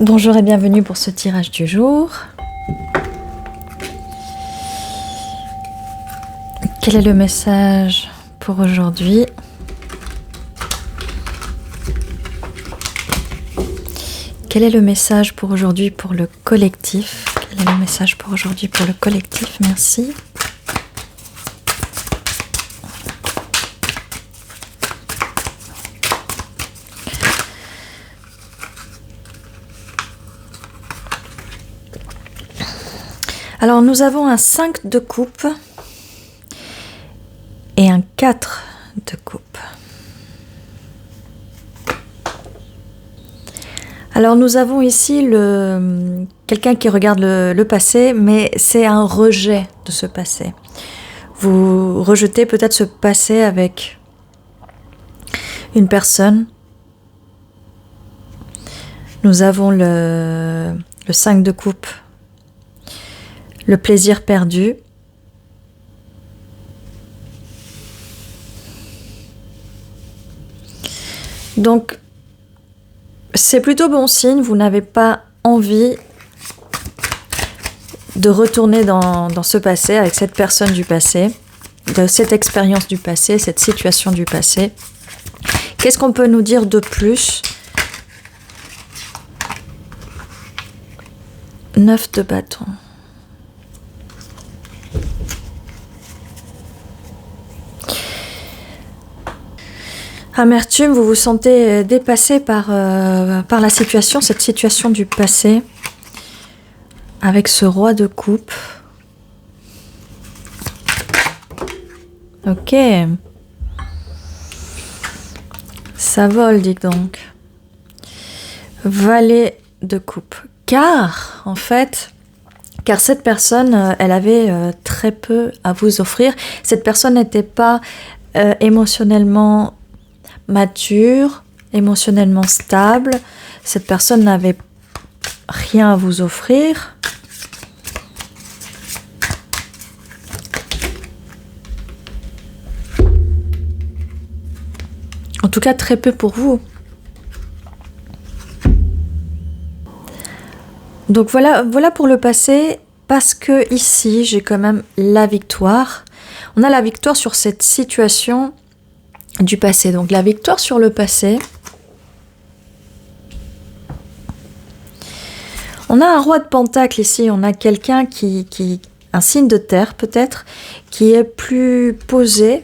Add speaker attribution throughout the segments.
Speaker 1: Bonjour et bienvenue pour ce tirage du jour. Quel est le message pour aujourd'hui? Quel est le message pour aujourd'hui pour le collectif? Quel est le message pour aujourd'hui pour le collectif? Merci. Alors nous avons un 5 de coupe et un 4 de coupe. Alors nous avons ici quelqu'un qui regarde le passé, mais c'est un rejet de ce passé. Vous rejetez peut-être ce passé avec une personne. Nous avons le 5 de coupe. Le plaisir perdu. Donc, c'est plutôt bon signe, vous n'avez pas envie de retourner dans ce passé, avec cette personne du passé, de cette expérience du passé, cette situation du passé. Qu'est-ce qu'on peut nous dire de plus? 9 de bâton. Amertume, vous vous sentez dépassé par la situation, cette situation du passé, avec ce roi de coupe. Ok. Ça vole, dis donc. Valet de coupe. Car cette personne, elle avait très peu à vous offrir. Cette personne n'était pas émotionnellement mature, émotionnellement stable. Cette personne n'avait rien à vous offrir. En tout cas, très peu pour vous. Donc voilà pour le passé, parce que ici, j'ai quand même la victoire. On a la victoire sur cette situation du passé. Donc la victoire sur le passé. On a un roi de pentacle ici. On a quelqu'un qui un signe de terre peut-être, qui est plus posé,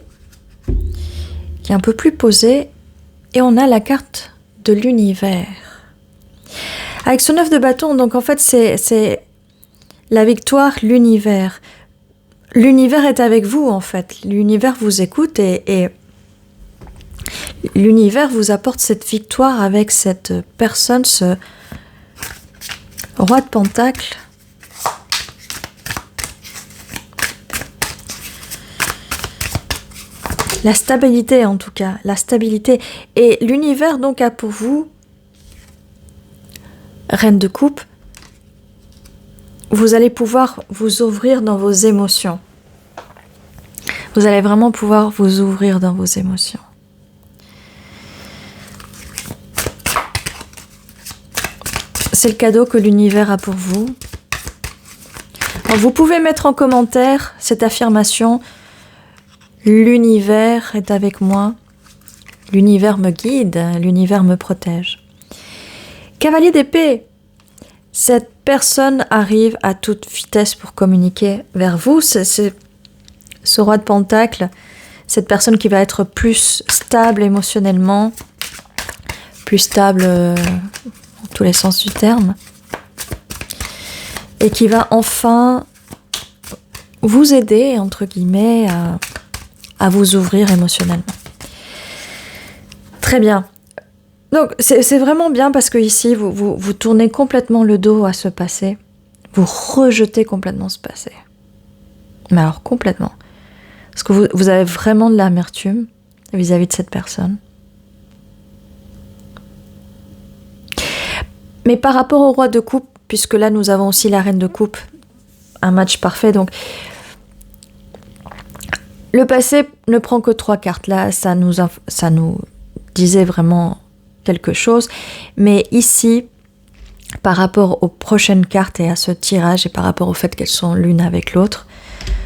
Speaker 1: qui est un peu plus posé. Et on a la carte de l'univers. Avec ce 9 de bâton, donc en fait c'est la victoire, l'univers. L'univers est avec vous en fait. L'univers vous écoute et l'univers vous apporte cette victoire avec cette personne, ce roi de pentacle. La stabilité en tout cas, la stabilité. Et l'univers donc a pour vous, reine de coupe, vous allez pouvoir vous ouvrir dans vos émotions. Vous allez vraiment pouvoir vous ouvrir dans vos émotions. C'est le cadeau que l'univers a pour vous. Alors, vous pouvez mettre en commentaire cette affirmation. L'univers est avec moi. L'univers me guide. L'univers me protège. Cavalier d'épée. Cette personne arrive à toute vitesse pour communiquer vers vous. C'est ce roi de pentacle. Cette personne qui va être plus stable émotionnellement. Plus stable dans tous les sens du terme. Et qui va enfin vous aider, entre guillemets, à vous ouvrir émotionnellement. Très bien. Donc, c'est vraiment bien parce que ici, vous tournez complètement le dos à ce passé. Vous rejetez complètement ce passé. Mais alors, complètement. Parce que vous avez vraiment de l'amertume vis-à-vis de cette personne. Mais par rapport au roi de coupe, puisque là, nous avons aussi la reine de coupe, un match parfait, donc le passé ne prend que 3 cartes. Là, ça nous disait vraiment quelque chose. Mais ici, par rapport aux prochaines cartes et à ce tirage et par rapport au fait qu'elles sont l'une avec l'autre.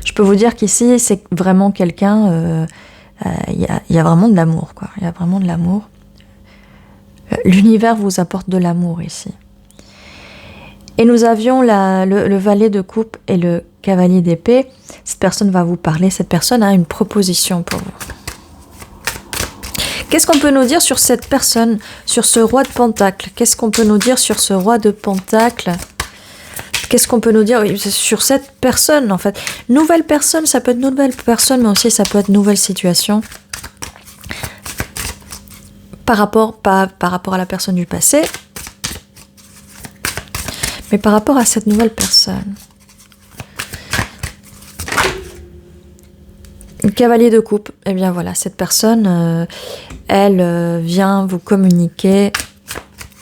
Speaker 1: Je peux vous dire qu'ici, c'est vraiment quelqu'un... Il y a vraiment de l'amour, quoi. Il y a vraiment de l'amour. L'univers vous apporte de l'amour ici. Et nous avions le valet de coupe et le cavalier d'épée. Cette personne va vous parler. Cette personne a une proposition pour vous. Qu'est-ce qu'on peut nous dire sur cette personne, sur ce roi de Pentacle? Qu'est-ce qu'on peut nous dire sur ce roi de Pentacle? Qu'est-ce qu'on peut nous dire sur cette personne, en fait? Nouvelle personne, ça peut être nouvelle personne, mais aussi ça peut être nouvelle situation. Pas par rapport à la personne du passé, mais par rapport à cette nouvelle personne. Le cavalier de coupe, eh bien voilà, cette personne, elle vient vous communiquer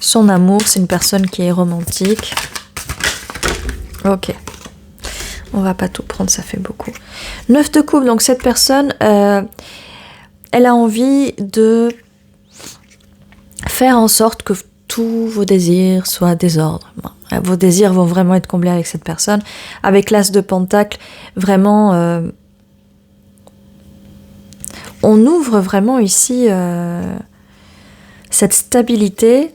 Speaker 1: son amour. C'est une personne qui est romantique. Ok, on va pas tout prendre, ça fait beaucoup. 9 de coupe, donc cette personne, elle a envie de faire en sorte que tous vos désirs soient désordre. Vos désirs vont vraiment être comblés avec cette personne. Avec l'as de Pentacle, vraiment, on ouvre vraiment ici cette stabilité.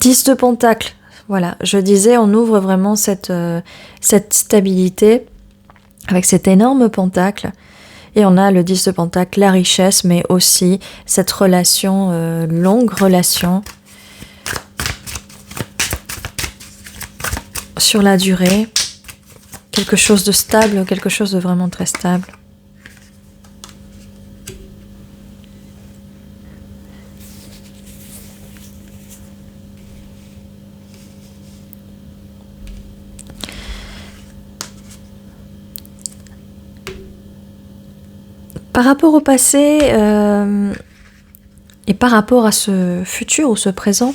Speaker 1: Dix de Pentacle, voilà, je disais, on ouvre vraiment cette stabilité avec cet énorme pentacle. Et on a le 10 de Pentacle, la richesse, mais aussi cette relation, longue relation sur la durée. Quelque chose de stable, quelque chose de vraiment très stable. Par rapport au passé et par rapport à ce futur ou ce présent,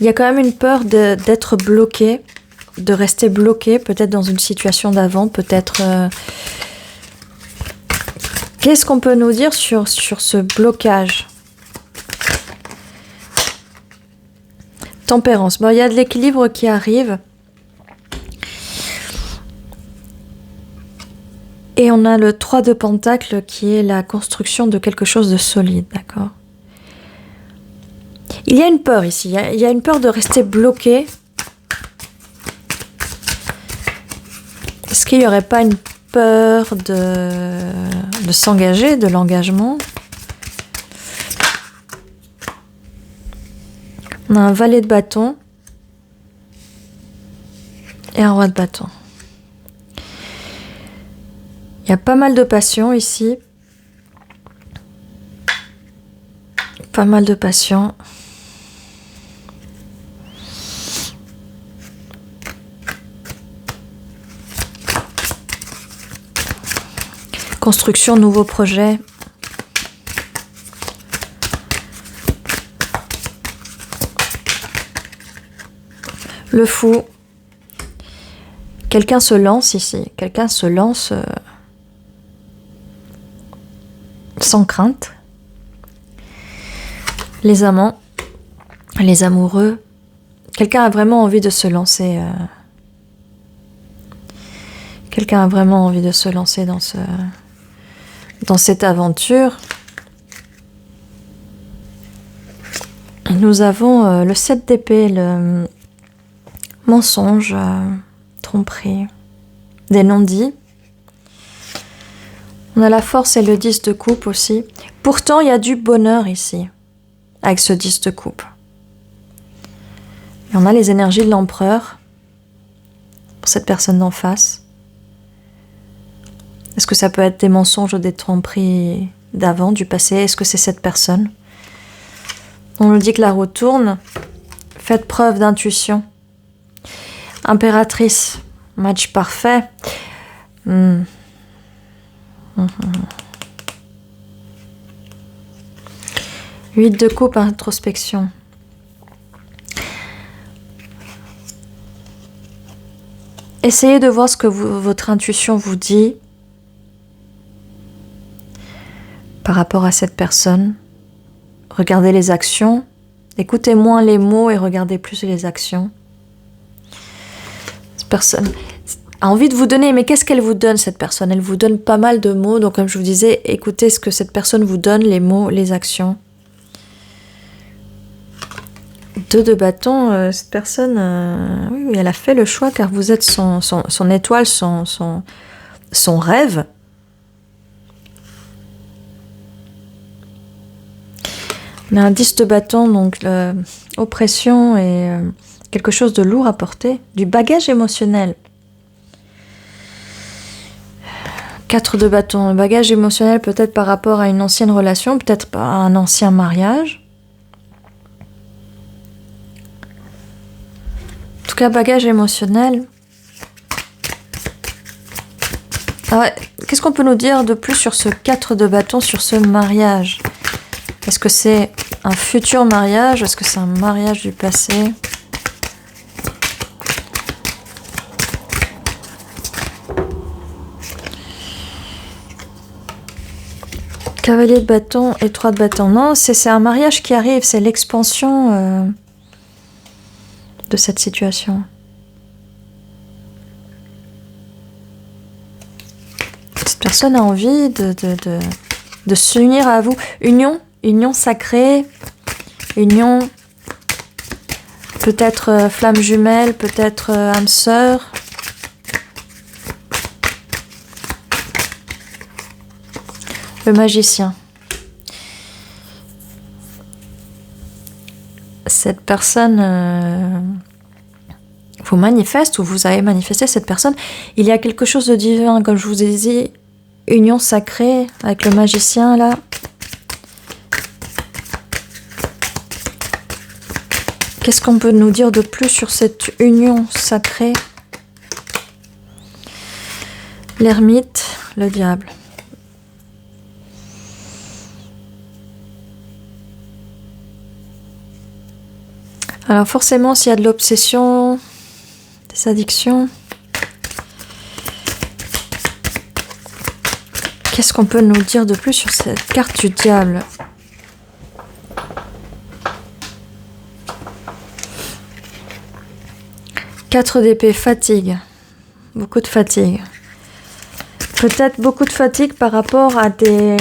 Speaker 1: il y a quand même une peur d'être bloqué, de rester bloqué, peut-être dans une situation d'avant, peut-être... Qu'est-ce qu'on peut nous dire sur ce blocage? Tempérance. Bon, il y a de l'équilibre qui arrive. Et on a le 3 de Pentacle qui est la construction de quelque chose de solide, d'accord? Il y a une peur ici, il y a une peur de rester bloqué. Est-ce qu'il n'y aurait pas une peur de s'engager, de l'engagement? On a un valet de bâton et un roi de bâton. Il y a pas mal de passion ici. Pas mal de passion. Construction, nouveau projet. Le fou. Quelqu'un se lance ici. Quelqu'un se lance... sans crainte. Les amants, les amoureux, quelqu'un a vraiment envie de se lancer. Quelqu'un a vraiment envie de se lancer dans cette aventure. Nous avons le 7 d'épée, le mensonge, tromperie, des non-dits. On a la force et le 10 de coupe aussi. Pourtant, il y a du bonheur ici, avec ce 10 de coupe. Et on a les énergies de l'empereur, pour cette personne d'en face. Est-ce que ça peut être des mensonges ou des tromperies d'avant, du passé? Est-ce que c'est cette personne? On nous dit que la roue tourne. Faites preuve d'intuition. Impératrice, match parfait. 8 de coupe, introspection. Essayez de voir ce que votre intuition vous dit par rapport à cette personne. regardez les actions. Écoutez moins les mots et regardez plus les actions. Cette personne a envie de vous donner, mais qu'est-ce qu'elle vous donne, cette personne? Elle vous donne pas mal de mots, donc comme je vous disais, écoutez ce que cette personne vous donne, les mots, les actions. 2 de bâton, cette personne, oui, elle a fait le choix car vous êtes son étoile, son rêve. On a un 10 de bâton, donc oppression et quelque chose de lourd à porter, du bagage émotionnel. 4 de bâton, bagage émotionnel peut-être par rapport à une ancienne relation, peut-être par un ancien mariage. En tout cas, bagage émotionnel. Ah ouais, qu'est-ce qu'on peut nous dire de plus sur ce 4 de bâton, sur ce mariage? Est-ce que c'est un futur mariage? Est-ce que c'est un mariage du passé? Cavalier de bâton et 3 de bâton. Non, c'est un mariage qui arrive, c'est l'expansion de cette situation. Cette personne a envie de s'unir à vous. Union sacrée, union peut-être flamme jumelle, peut-être âme sœur. Le magicien. Cette personne vous manifeste ou vous avez manifesté cette personne. Il y a quelque chose de divin, comme je vous ai dit, union sacrée avec le magicien là. Qu'est-ce qu'on peut nous dire de plus sur cette union sacrée? L'ermite, le diable. Alors forcément, s'il y a de l'obsession, des addictions, qu'est-ce qu'on peut nous dire de plus sur cette carte du diable? Quatre d'épée, fatigue. Beaucoup de fatigue. Peut-être beaucoup de fatigue par rapport à des...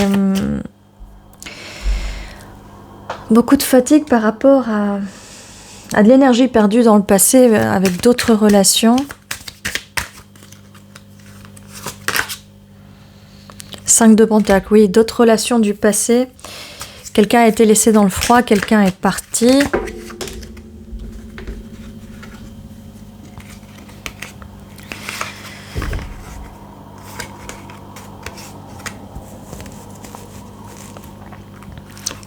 Speaker 1: Beaucoup de fatigue par rapport à de l'énergie perdue dans le passé avec d'autres relations. 5 de pentacle, oui, d'autres relations du passé. Quelqu'un a été laissé dans le froid, quelqu'un est parti.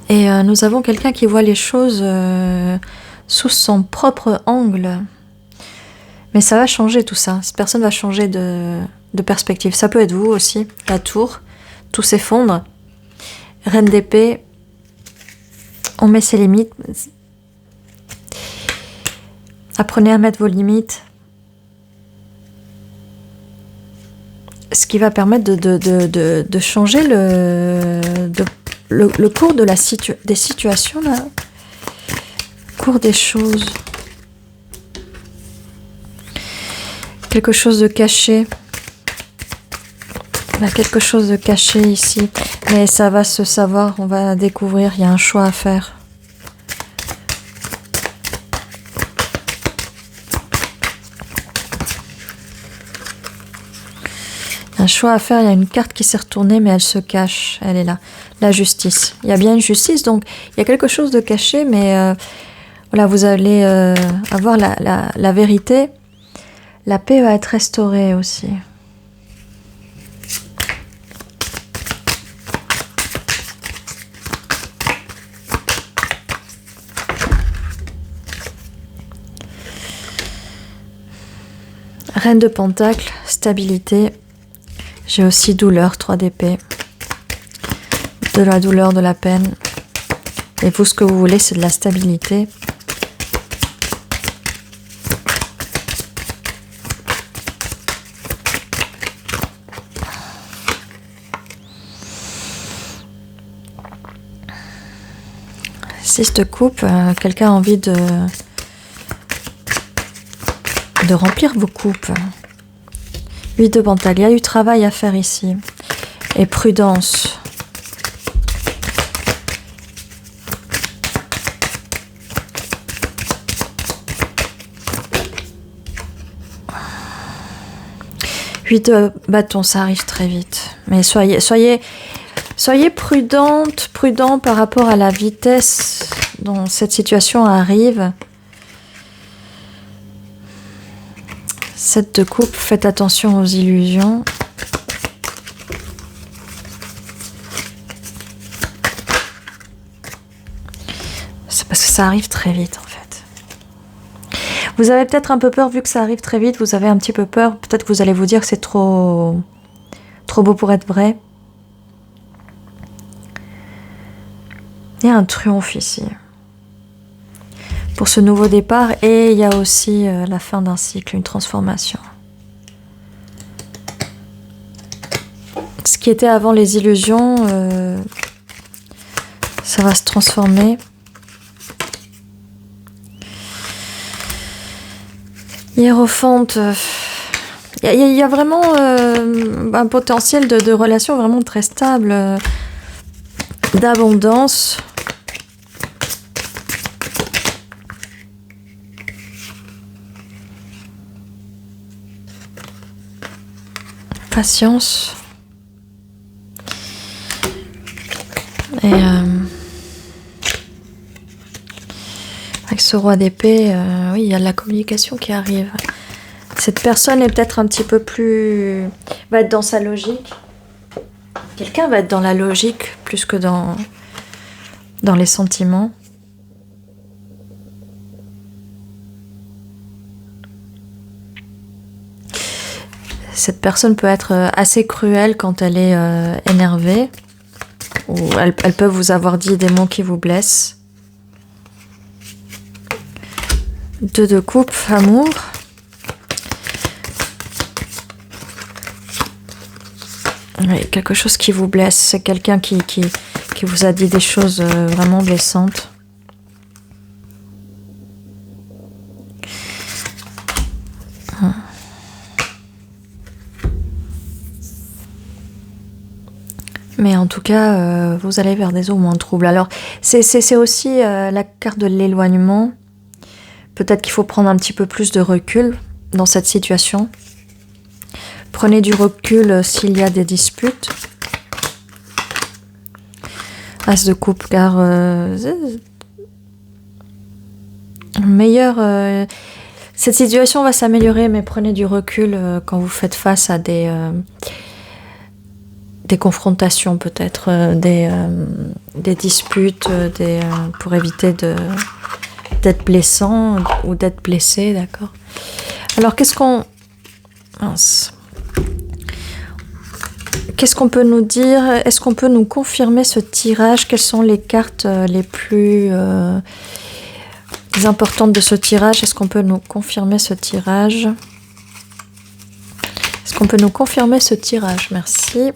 Speaker 1: Et nous avons quelqu'un qui voit les choses sous son propre angle. Mais ça va changer tout ça. Cette personne va changer de perspective. Ça peut être vous aussi, la tour. Tout s'effondre. Reine d'épée. On met ses limites. Apprenez à mettre vos limites. Ce qui va permettre de changer le cours de des situations, là. Le cours des choses. Quelque chose de caché. Il y a quelque chose de caché ici. Mais ça va se savoir, on va découvrir, il y a un choix à faire. Un choix à faire, il y a une carte qui s'est retournée, mais elle se cache, elle est là. La justice. Il y a bien une justice, donc il y a quelque chose de caché, mais voilà, vous allez avoir la vérité. La paix va être restaurée aussi. Reine de Pentacle, stabilité. J'ai aussi douleur, 3 d'épée. De la douleur, de la peine. Et vous, ce que vous voulez, c'est de la stabilité. 6 de coupe, quelqu'un a envie de remplir vos coupes. 8 de pentacle, il y a du travail à faire ici. Et prudence. Huit de bâton, ça arrive très vite. Mais soyez prudent par rapport à la vitesse dont cette situation arrive. 7 de coupe, faites attention aux illusions. C'est parce que ça arrive très vite en fait. Vous avez peut-être un peu peur vu que ça arrive très vite, vous avez un petit peu peur. Peut-être que vous allez vous dire que c'est trop beau pour être vrai. Il y a un triomphe ici. Pour ce nouveau départ, et il y a aussi la fin d'un cycle, une transformation. Ce qui était avant les illusions, ça va se transformer. Hiérophante, il y a vraiment un potentiel de relation vraiment très stable, d'abondance. Patience. Et avec ce roi d'épée, oui, il y a de la communication qui arrive. Cette personne est peut-être un petit peu plus... va être dans sa logique. Quelqu'un va être dans la logique plus que dans les sentiments. Cette personne peut être assez cruelle quand elle est énervée. Ou elle peut vous avoir dit des mots qui vous blessent. 2 de coupe, amour. Oui, quelque chose qui vous blesse. C'est quelqu'un qui vous a dit des choses vraiment blessantes. Mais en tout cas, vous allez vers des eaux moins troubles. Alors, c'est aussi la carte de l'éloignement. Peut-être qu'il faut prendre un petit peu plus de recul dans cette situation. Prenez du recul s'il y a des disputes. As de coupe, car cette situation va s'améliorer, mais prenez du recul quand vous faites face à des confrontations, peut-être des disputes, pour éviter d'être blessant ou d'être blessé, d'accord. Alors qu'est-ce qu'on peut nous dire? Est-ce qu'on peut nous confirmer ce tirage? Quelles sont les cartes les plus importantes de ce tirage? Est-ce qu'on peut nous confirmer ce tirage? Est-ce qu'on peut nous confirmer ce tirage? Merci.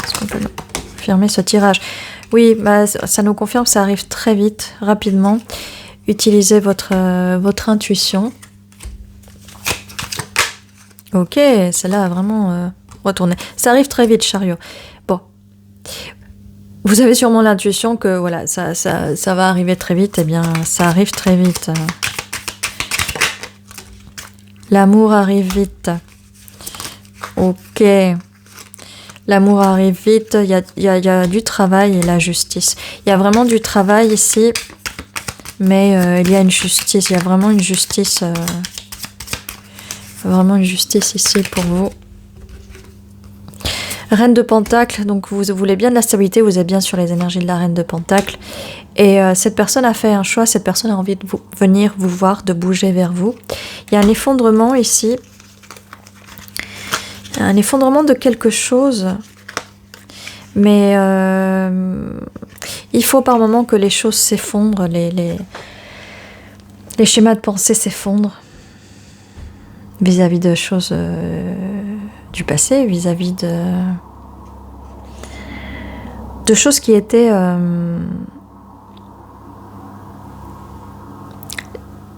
Speaker 1: Est-ce qu'on peut nous confirmer ce tirage? Oui, bah, ça nous confirme, ça arrive très vite, rapidement. Utilisez votre intuition. Ok, celle-là a vraiment retourné. Ça arrive très vite, chariot. Bon. Vous avez sûrement l'intuition que voilà, ça va arriver très vite. Eh bien, ça arrive très vite. L'amour arrive vite. Ok. L'amour arrive vite. Il y a du travail et la justice. Il y a vraiment du travail ici. Mais il y a une justice. Il y a vraiment une justice. Vraiment une justice ici pour vous. Reine de Pentacle, donc vous voulez bien de la stabilité, vous êtes bien sur les énergies de la Reine de Pentacle. Et cette personne a fait un choix, cette personne a envie de venir vous voir, de bouger vers vous. Il y a un effondrement ici. Un effondrement de quelque chose. Mais il faut par moment que les choses s'effondrent, les schémas de pensée s'effondrent. Vis-à-vis de choses du passé, vis-à-vis de choses qui étaient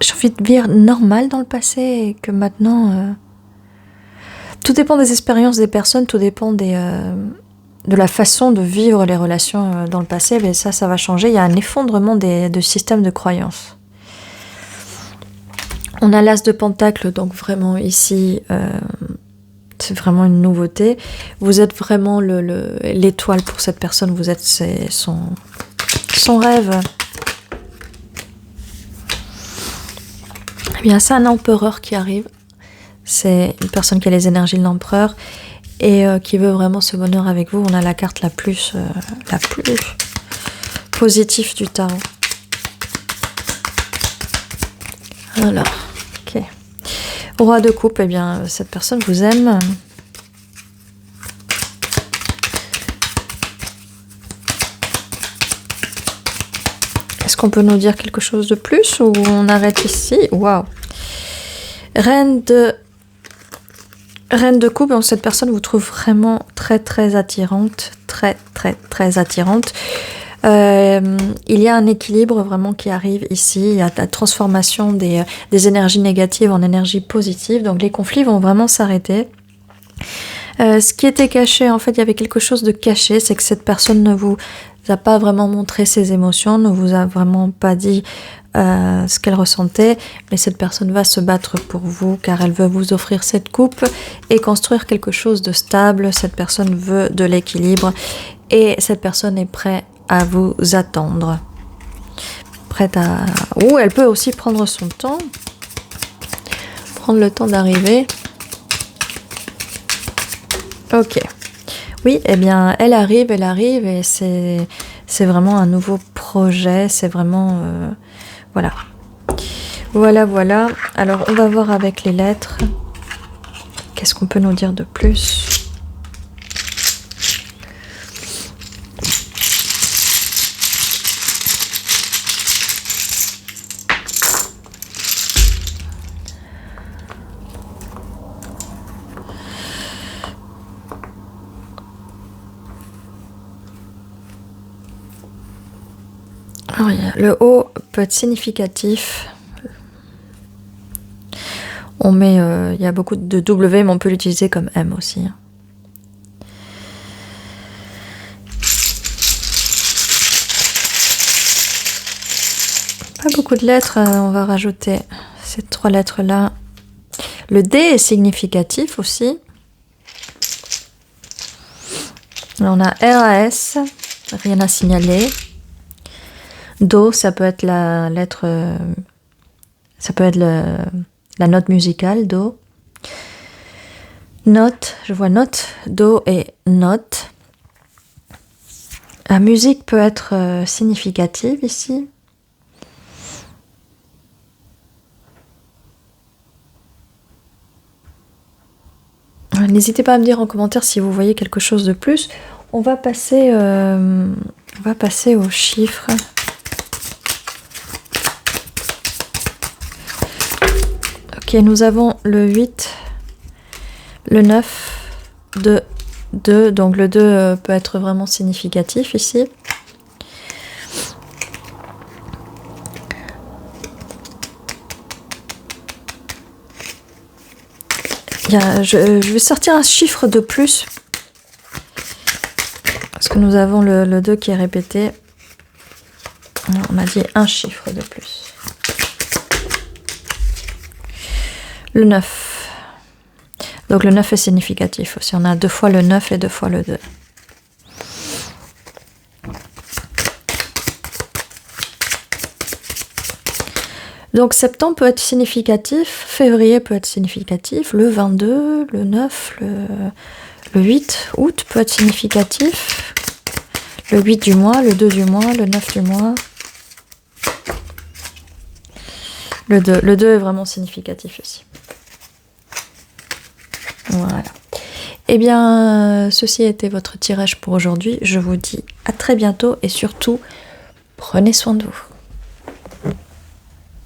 Speaker 1: j'ai envie de dire normal dans le passé et que maintenant... tout dépend des expériences des personnes, tout dépend de la façon de vivre les relations dans le passé. Mais ça va changer. Il y a un effondrement de systèmes de croyances. On a l'As de Pentacle, donc vraiment ici, c'est vraiment une nouveauté. Vous êtes vraiment l'étoile pour cette personne, vous êtes son rêve. Eh bien, c'est un empereur qui arrive. C'est une personne qui a les énergies de l'empereur et qui veut vraiment ce bonheur avec vous. On a la carte la plus positive du tarot. Alors, ok. Roi de coupe, eh bien, cette personne vous aime. Est-ce qu'on peut nous dire quelque chose de plus ou on arrête ici? Waouh! Reine de coupe, donc cette personne vous trouve vraiment très très attirante. Très très très attirante. Il y a un équilibre vraiment qui arrive ici. Il y a la transformation des énergies négatives en énergies positives. Donc les conflits vont vraiment s'arrêter. Ce qui était caché, en fait, il y avait quelque chose de caché. C'est que cette personne ne vous a pas vraiment montré ses émotions, ne vous a vraiment pas dit ce qu'elle ressentait. Mais cette personne va se battre pour vous car elle veut vous offrir cette coupe et construire quelque chose de stable. Cette personne veut de l'équilibre et cette personne est prête à vous attendre. Prête à... Ou elle peut aussi prendre son temps. Prendre le temps d'arriver. Ok. Oui, eh bien, elle arrive et c'est vraiment un nouveau projet. C'est vraiment... voilà. Voilà. Alors, on va voir avec les lettres. Qu'est-ce qu'on peut nous dire de plus ? Alors, le O peut être significatif. On met, il y a beaucoup de W, mais on peut l'utiliser comme M aussi. Pas beaucoup de lettres, on va rajouter ces 3 lettres-là. Le D est significatif aussi. On a RAS, rien à signaler. Do, ça peut être la lettre, ça peut être la note musicale, Do. Note, je vois note, Do et note. La musique peut être significative ici. N'hésitez pas à me dire en commentaire si vous voyez quelque chose de plus. On va passer aux chiffres. Ok, nous avons le 8, le 9, 2. Donc le 2 peut être vraiment significatif ici. Je vais sortir un chiffre de plus. Parce que nous avons le 2 qui est répété. On a dit un chiffre de plus. Le 9. Donc le 9 est significatif aussi. On a 2 fois le 9 et 2 fois le 2. Donc septembre peut être significatif, février peut être significatif, le 22, le 9, le 8 août peut être significatif, le 8 du mois, le 2 du mois, le 9 du mois. Le 2 est vraiment significatif aussi. Voilà. Eh bien, ceci a été votre tirage pour aujourd'hui. Je vous dis à très bientôt et surtout, prenez soin de vous.